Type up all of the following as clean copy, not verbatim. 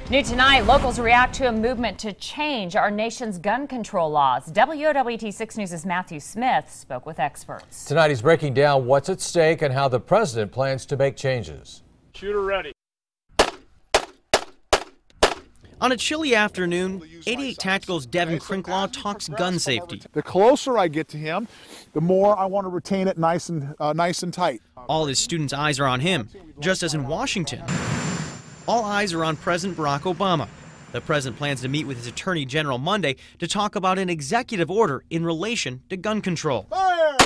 New tonight, locals react to a movement to change our nation's gun control laws. WOWT 6 News' Matthew Smith spoke with experts. Tonight he's breaking down what's at stake and how the president plans to make changes. Shooter ready. On a chilly afternoon, 88 Tactical's Devin Crinklaw talks gun safety. The closer I get to him, the more I want to retain it nice and tight. All his students' eyes are on him, just as in Washington. All eyes are on President Barack Obama. The president plans to meet with his Attorney General Monday to talk about an executive order in relation to gun control. Fire!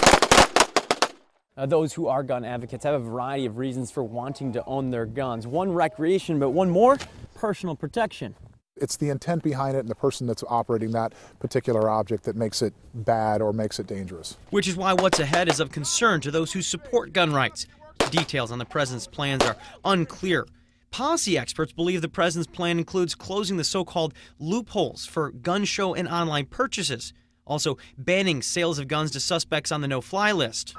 Those who are gun advocates have a variety of reasons for wanting to own their guns. One, recreation, but one more, personal protection. It's the intent behind it and the person that's operating that particular object that makes it bad or makes it dangerous. Which is why what's ahead is of concern to those who support gun rights. Details on the president's plans are unclear. Policy experts believe the president's plan includes closing the so-called loopholes for gun show and online purchases, also banning sales of guns to suspects on the no-fly list.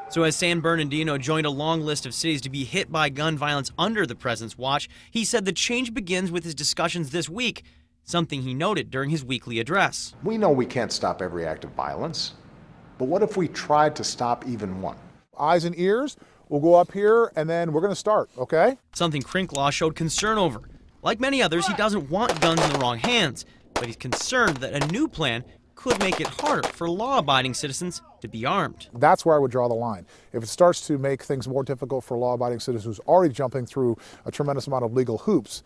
So as San Bernardino joined a long list of cities to be hit by gun violence under the president's watch, he said the change begins with his discussions this week, something he noted during his weekly address. We know we can't stop every act of violence, but what if we tried to stop even one? Eyes and ears. We'll go up here, and then we're going to start, okay? Something Crinklaw showed concern over. Like many others, he doesn't want guns in the wrong hands, but he's concerned that a new plan could make it harder for law-abiding citizens to be armed. That's where I would draw the line. If it starts to make things more difficult for law-abiding citizens who's already jumping through a tremendous amount of legal hoops,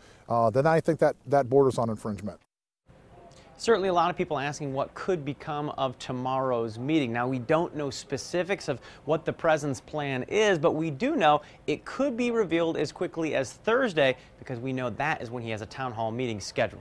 then I think that borders on infringement. Certainly a lot of people asking what could become of tomorrow's meeting. Now, we don't know specifics of what the president's plan is, but we do know it could be revealed as quickly as Thursday because we know that is when he has a town hall meeting scheduled.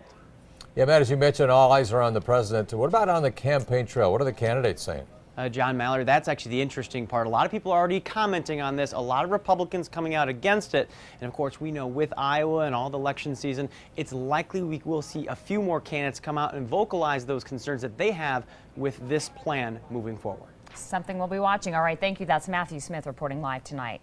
Yeah, Matt, as you mentioned, all eyes are on the president. What about on the campaign trail? What are the candidates saying? John Mallory, that's actually the interesting part. A lot of people are already commenting on this. A lot of Republicans coming out against it. And of course, we know with Iowa and all the election season, it's likely we will see a few more candidates come out and vocalize those concerns that they have with this plan moving forward. Something we'll be watching. All right, thank you. That's Matthew Smith reporting live tonight.